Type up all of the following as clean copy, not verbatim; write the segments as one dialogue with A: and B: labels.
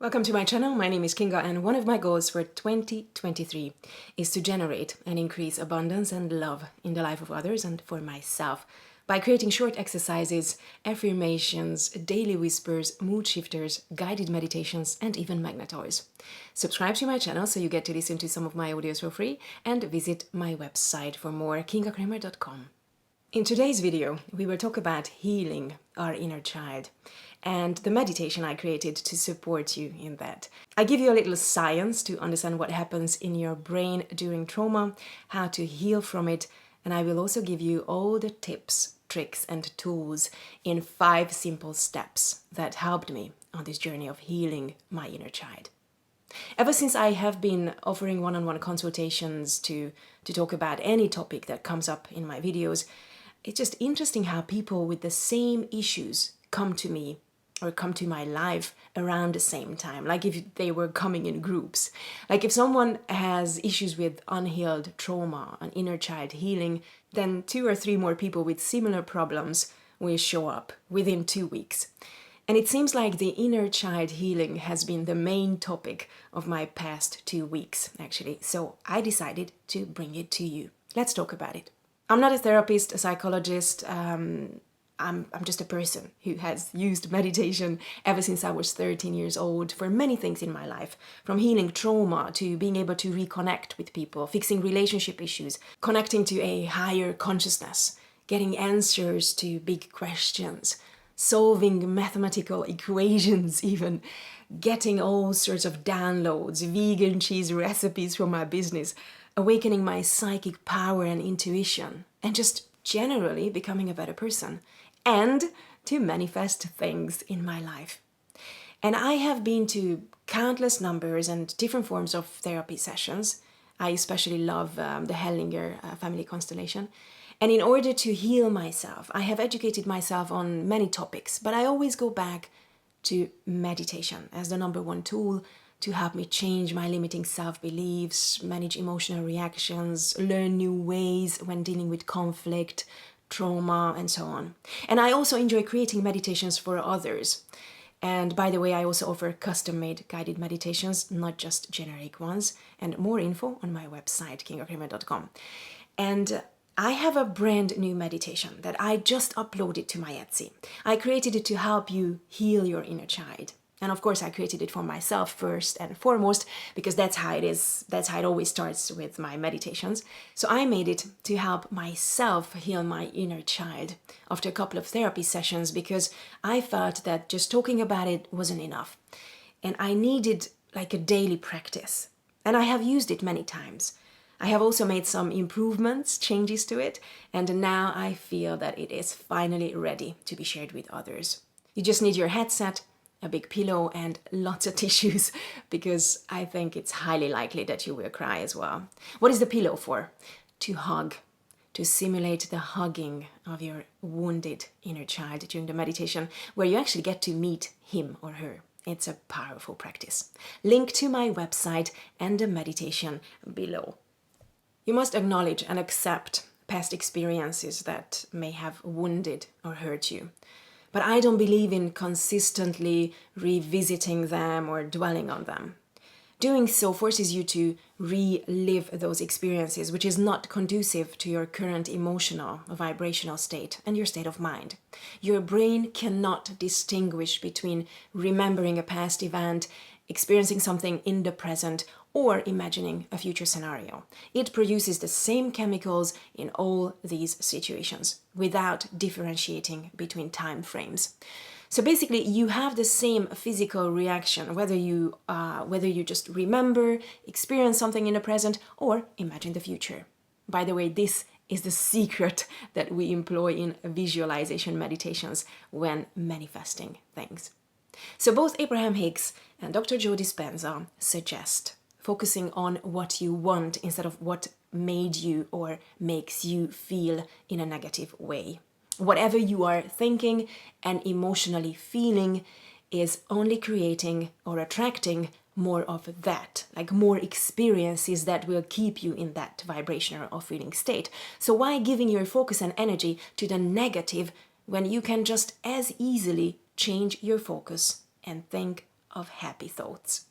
A: Welcome to my channel. My name is Kinga, and one of my goals for 2023 is to generate and increase abundance and love in the life of others and for myself by creating short exercises, affirmations, daily whispers, mood shifters, guided meditations, and even magnetoids. Subscribe to my channel so you get to listen to some of my audios for free, and visit my website for more, 𝗙𝗵𝗶𝗵.com. In today's video, we will talk about healing our inner child and the meditation I created to support you in that. I give you a little science to understand what happens in your brain during trauma, how to heal from it, and I will also give you all the tips, tricks, and tools in 5 simple steps that helped me on this journey of healing my inner child. Ever since I have been offering one-on-one consultations to talk about any topic that comes up in my videos, it's just interesting how people with the same issues come to me or come to my life around the same time, like if they were coming in groups. Like if someone has issues with unhealed trauma and inner child healing, then 2 or 3 more people with similar problems will show up within 2 weeks. And it seems like the inner child healing has been the main topic of my past 2 weeks, actually. So I decided to bring it to you. Let's talk about it. I'm not a therapist, a psychologist. I'm just a person who has used meditation ever since I was 13 years old for many things in my life, from healing trauma to being able to reconnect with people, fixing relationship issues, connecting to a higher consciousness, getting answers to big questions, solving mathematical equations even, getting all sorts of downloads, vegan cheese recipes for my business, awakening my psychic power and intuition, and just generally becoming a better person, and to manifest things in my life. And I have been to countless numbers and different forms of therapy sessions. I especially love the 𝗙𝗵𝗶𝗵 family constellation. And in order to heal myself, I have educated myself on many topics, but I always go back to meditation as the #1 tool to help me change my limiting self-beliefs, manage emotional reactions, learn new ways when dealing with conflict, trauma, and so on. And I also enjoy creating meditations for others. And by the way, I also offer custom-made guided meditations, not just generic ones, and more info on my website, 𝗙𝗵𝗶𝗵𝗿.com. And I have a brand new meditation that I just uploaded to my Etsy. I created it to help you heal your inner child. And of course, I created it for myself first and foremost, because that's how it is. That's how it always starts with my meditations. So I made it to help myself heal my inner child after a couple of therapy sessions, because I felt that just talking about it wasn't enough. And I needed like a daily practice. And I have used it many times. I have also made some improvements, changes to it, and now I feel that it is finally ready to be shared with others. You just need your headset, a big pillow, and lots of tissues, because I think it's highly likely that you will cry as well. What is the pillow for? To hug, to simulate the hugging of your wounded inner child during the meditation, where you actually get to meet him or her. It's a powerful practice. Link to my website and the meditation below. You must acknowledge and accept past experiences that may have wounded or hurt you. But I don't believe in consistently revisiting them or dwelling on them. Doing so forces you to relive those experiences, which is not conducive to your current emotional or vibrational state and your state of mind. Your brain cannot distinguish between remembering a past event, experiencing something in the present, or imagining a future scenario. It produces the same chemicals in all these situations without differentiating between time frames. So basically, you have the same physical reaction whether you just remember, experience something in the present, or imagine the future. By the way, this is the secret that we employ in visualization meditations when manifesting things. So both Abraham Hicks and Dr. Joe Dispenza suggest focusing on what you want instead of what made you or makes you feel in a negative way. Whatever you are thinking and emotionally feeling is only creating or attracting more of that, like more experiences that will keep you in that vibrational or feeling state. So why giving your focus and energy to the negative when you can just as easily change your focus and think of happy thoughts.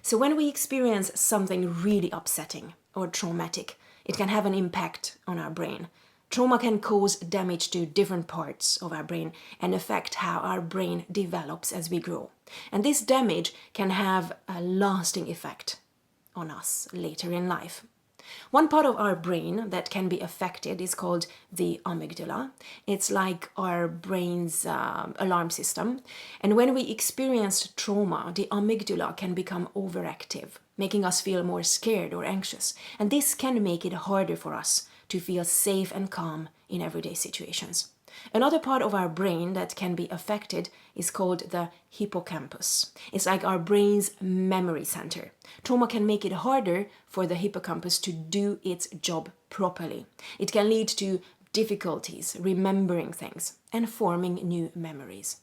A: So when we experience something really upsetting or traumatic, it can have an impact on our brain. Trauma can cause damage to different parts of our brain and affect how our brain develops as we grow. And this damage can have a lasting effect on us later in life. One part of our brain that can be affected is called the amygdala. It's like our brain's alarm system. And when we experience trauma, the amygdala can become overactive, making us feel more scared or anxious. And this can make it harder for us to feel safe and calm in everyday situations. Another part of our brain that can be affected is called the hippocampus. It's like our brain's memory center. Trauma can make it harder for the hippocampus to do its job properly. It can lead to difficulties remembering things and forming new memories.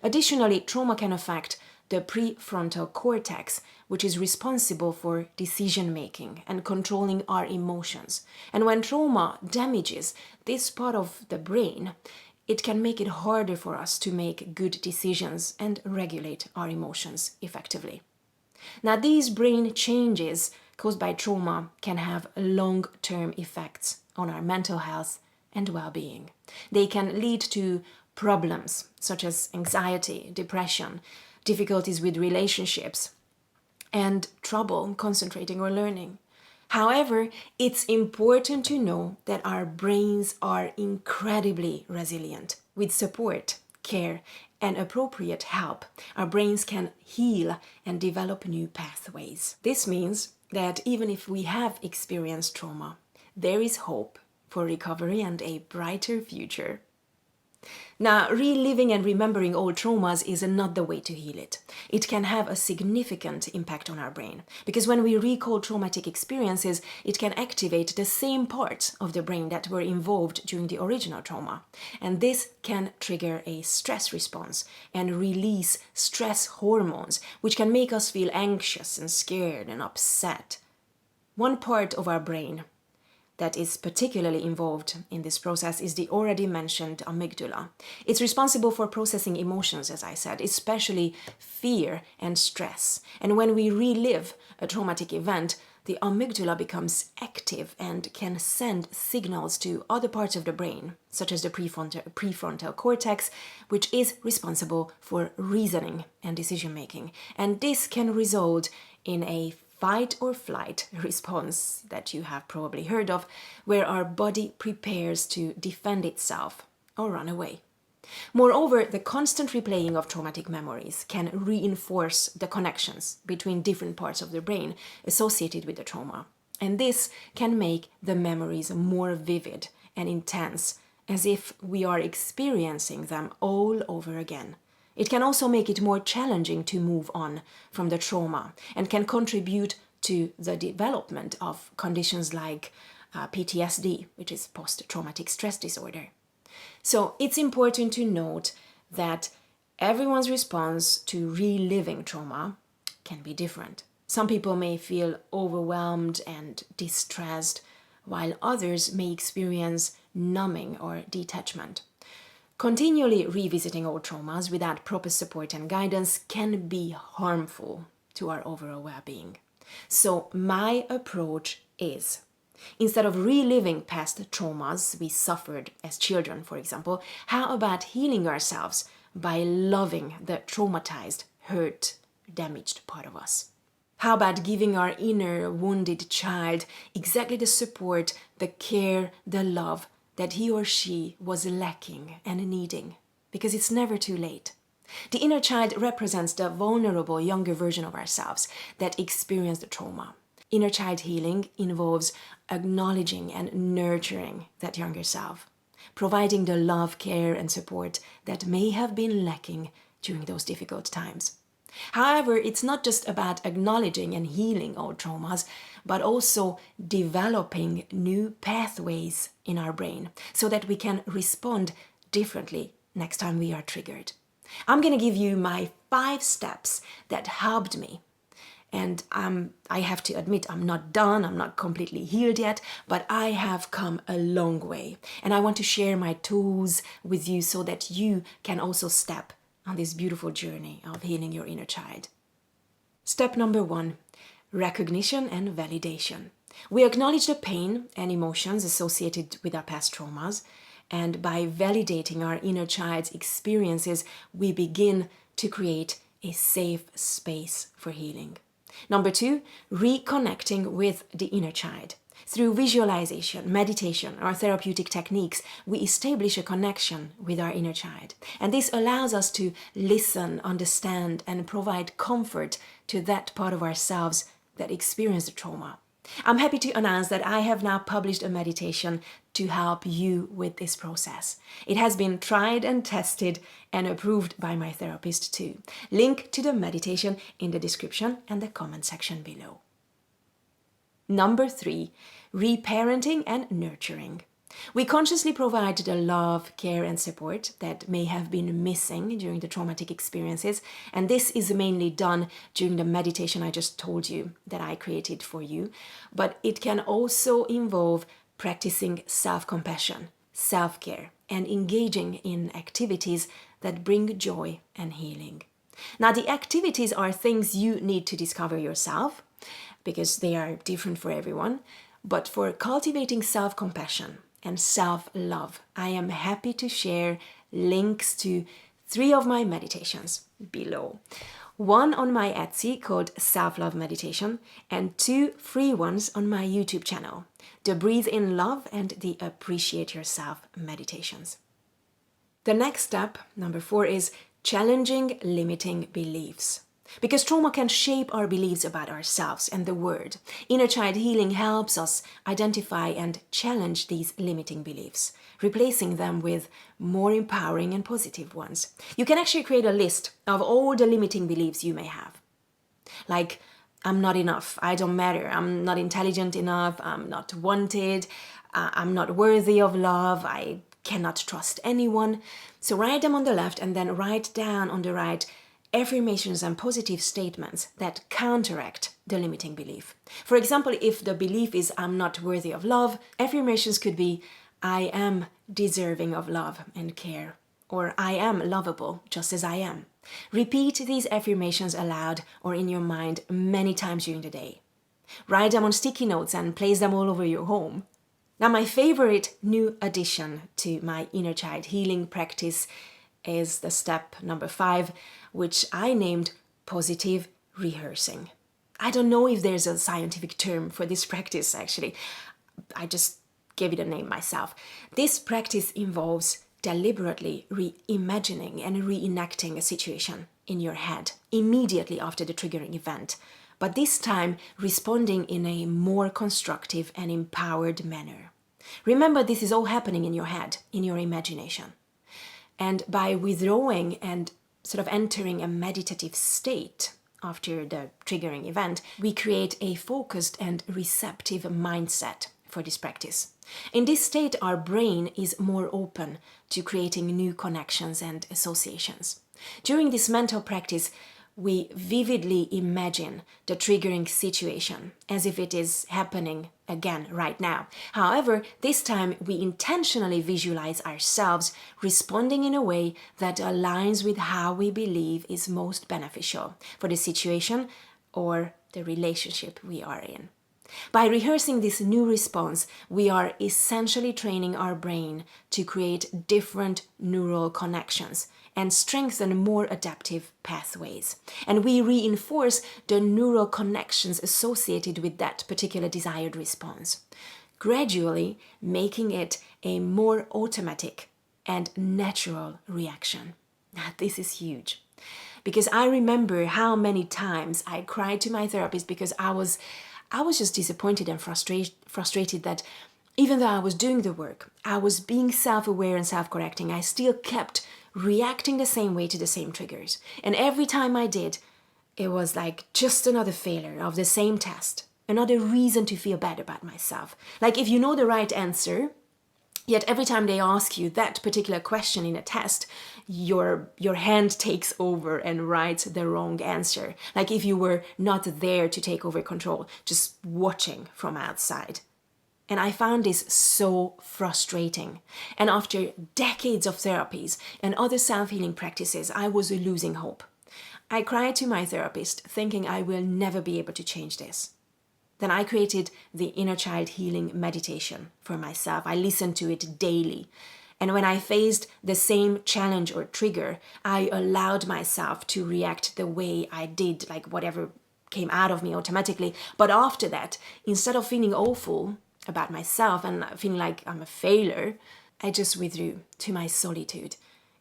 A: Additionally, trauma can affect the prefrontal cortex, which is responsible for decision-making and controlling our emotions. And when trauma damages this part of the brain, it can make it harder for us to make good decisions and regulate our emotions effectively. Now, these brain changes caused by trauma can have long-term effects on our mental health and well-being. They can lead to problems such as anxiety, depression, difficulties with relationships, and trouble concentrating or learning. However, it's important to know that our brains are incredibly resilient. With support, care, and appropriate help, our brains can heal and develop new pathways. This means that even if we have experienced trauma, there is hope for recovery and a brighter future. Now, reliving and remembering old traumas is not the way to heal it. It can have a significant impact on our brain, because when we recall traumatic experiences, it can activate the same parts of the brain that were involved during the original trauma. And this can trigger a stress response and release stress hormones, which can make us feel anxious and scared and upset. One part of our brain that is particularly involved in this process is the already mentioned amygdala. It's responsible for processing emotions, as I said, especially fear and stress. And when we relive a traumatic event, the amygdala becomes active and can send signals to other parts of the brain, such as the prefrontal cortex, which is responsible for reasoning and decision-making. And this can result in a fight or flight response that you have probably heard of, where our body prepares to defend itself or run away. Moreover, the constant replaying of traumatic memories can reinforce the connections between different parts of the brain associated with the trauma. And this can make the memories more vivid and intense, as if we are experiencing them all over again. It can also make it more challenging to move on from the trauma and can contribute to the development of conditions like PTSD, which is post-traumatic stress disorder. So it's important to note that everyone's response to reliving trauma can be different. Some people may feel overwhelmed and distressed, while others may experience numbing or detachment. Continually revisiting old traumas without proper support and guidance can be harmful to our overall well-being. So my approach is, instead of reliving past traumas we suffered as children, for example, how about healing ourselves by loving the traumatized, hurt, damaged part of us? How about giving our inner wounded child exactly the support, the care, the love that he or she was lacking and needing, because it's never too late. The inner child represents the vulnerable younger version of ourselves that experienced the trauma. Inner child healing involves acknowledging and nurturing that younger self, providing the love, care, and support that may have been lacking during those difficult times. However, it's not just about acknowledging and healing old traumas, but also developing new pathways in our brain so that we can respond differently next time we are triggered. I'm going to give you my 5 steps that helped me. And I have to admit, I'm not done, I'm not completely healed yet, but I have come a long way. And I want to share my tools with you so that you can also step on this beautiful journey of healing your inner child. Step number 1, recognition and validation. We acknowledge the pain and emotions associated with our past traumas, and by validating our inner child's experiences, we begin to create a safe space for healing. Number 2, reconnecting with the inner child. Through visualization, meditation, or therapeutic techniques, we establish a connection with our inner child. And this allows us to listen, understand, and provide comfort to that part of ourselves that experienced the trauma. I'm happy to announce that I have now published a meditation to help you with this process. It has been tried and tested and approved by my therapist too. Link to the meditation in the description and the comment section below. Number 3, reparenting and nurturing. We consciously provide the love, care, and support that may have been missing during the traumatic experiences, and this is mainly done during the meditation I just told you that I created for you, but it can also involve practicing self-compassion, self-care, and engaging in activities that bring joy and healing. Now, the activities are things you need to discover yourself, because they are different for everyone, but for cultivating self-compassion and self-love, I am happy to share links to 3 of my meditations below. One on my Etsy called Self-Love Meditation, and 2 free ones on my YouTube channel, the Breathe in Love and the Appreciate Yourself meditations. The next step, number 4, is challenging limiting beliefs. Because trauma can shape our beliefs about ourselves and the world. Inner child healing helps us identify and challenge these limiting beliefs, replacing them with more empowering and positive ones. You can actually create a list of all the limiting beliefs you may have. Like, I'm not enough, I don't matter, I'm not intelligent enough, I'm not wanted, I'm not worthy of love, I cannot trust anyone. So write them on the left and then write down on the right affirmations and positive statements that counteract the limiting belief. For example, if the belief is I'm not worthy of love, affirmations could be I am deserving of love and care, or I am lovable just as I am. Repeat these affirmations aloud or in your mind many times during the day. Write them on sticky notes and place them all over your home. Now, my favorite new addition to my inner child healing practice is the step number 5, which I named positive rehearsing. I don't know if there's a scientific term for this practice, actually. I just gave it a name myself. This practice involves deliberately reimagining and reenacting a situation in your head immediately after the triggering event, but this time responding in a more constructive and empowered manner. Remember, this is all happening in your head, in your imagination. And by withdrawing and sort of entering a meditative state after the triggering event, we create a focused and receptive mindset for this practice. In this state, our brain is more open to creating new connections and associations. During this mental practice, we vividly imagine the triggering situation as if it is happening again right now. However, this time we intentionally visualize ourselves responding in a way that aligns with how we believe is most beneficial for the situation or the relationship we are in. By rehearsing this new response, we are essentially training our brain to create different neural connections and strengthen more adaptive pathways. And we reinforce the neural connections associated with that particular desired response, gradually making it a more automatic and natural reaction. Now, this is huge, because I remember how many times I cried to my therapist because I was just disappointed and frustrated that even though I was doing the work, I was being self-aware and self-correcting, I still kept reacting the same way to the same triggers. And every time I did, it was like just another failure of the same test, another reason to feel bad about myself. Like if you know the right answer, yet every time they ask you that particular question in a test, your hand takes over and writes the wrong answer. Like if you were not there to take over control, just watching from outside. And I found this so frustrating. And after decades of therapies and other self-healing practices, I was losing hope. I cried to my therapist, thinking I will never be able to change this. Then I created the inner child healing meditation for myself. I listened to it daily. And when I faced the same challenge or trigger, I allowed myself to react the way I did, like whatever came out of me automatically. But after that, instead of feeling awful about myself and feeling like I'm a failure, I just withdrew to my solitude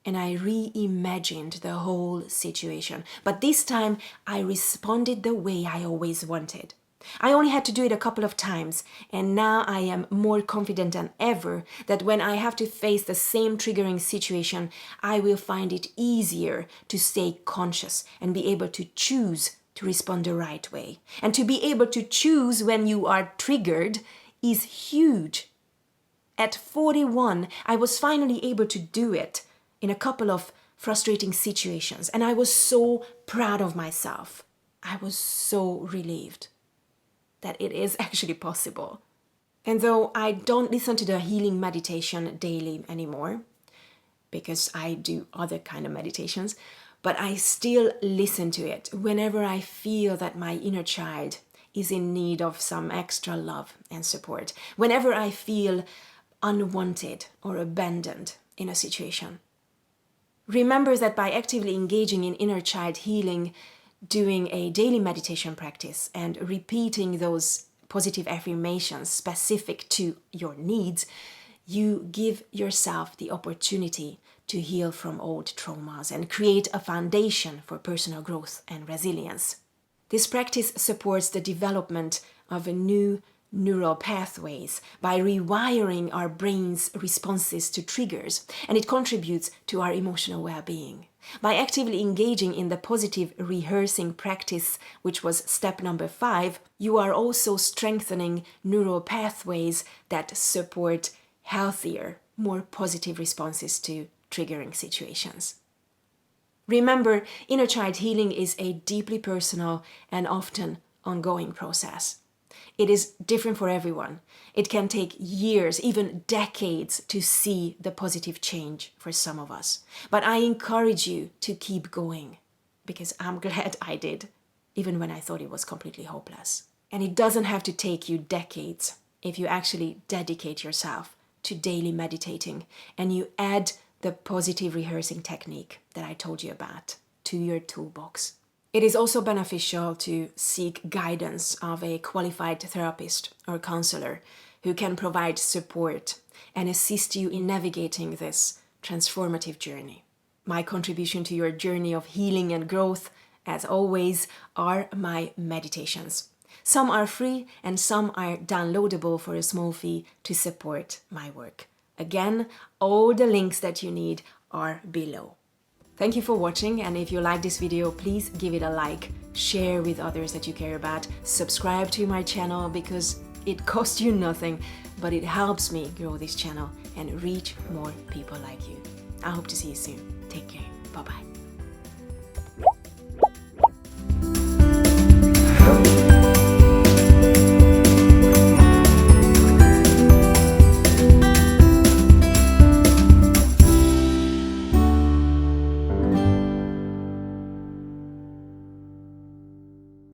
A: and I reimagined the whole situation. But this time I responded the way I always wanted. I only had to do it a couple of times, and now I am more confident than ever that when I have to face the same triggering situation, I will find it easier to stay conscious and be able to choose to respond the right way. And to be able to choose when you are triggered is huge. At 41, I was finally able to do it in a couple of frustrating situations, and I was so proud of myself. I was so relieved that it is actually possible. And though I don't listen to the healing meditation daily anymore, because I do other kind of meditations, but I still listen to it whenever I feel that my inner child is in need of some extra love and support, whenever I feel unwanted or abandoned in a situation. Remember that by actively engaging in inner child healing, doing a daily meditation practice and repeating those positive affirmations specific to your needs, you give yourself the opportunity to heal from old traumas and create a foundation for personal growth and resilience. This practice supports the development of a new neural pathways by rewiring our brain's responses to triggers, and it contributes to our emotional well-being. By actively engaging in the positive rehearsing practice, which was step number 5, you are also strengthening neural pathways that support healthier, more positive responses to triggering situations. Remember, inner child healing is a deeply personal and often ongoing process. It is different for everyone. It can take years, even decades, to see the positive change for some of us. But I encourage you to keep going, because I'm glad I did, even when I thought it was completely hopeless. And it doesn't have to take you decades if you actually dedicate yourself to daily meditating and you add the positive rehearsing technique that I told you about to your toolbox. It is also beneficial to seek guidance of a qualified therapist or counselor who can provide support and assist you in navigating this transformative journey. My contribution to your journey of healing and growth, as always, are my meditations. Some are free and some are downloadable for a small fee to support my work. Again, all the links that you need are below. Thank you for watching, and if you like this video, please give it a like, share with others that you care about, subscribe to my channel because it costs you nothing, but it helps me grow this channel and reach more people like you. I hope to see you soon. Take care. Bye-bye.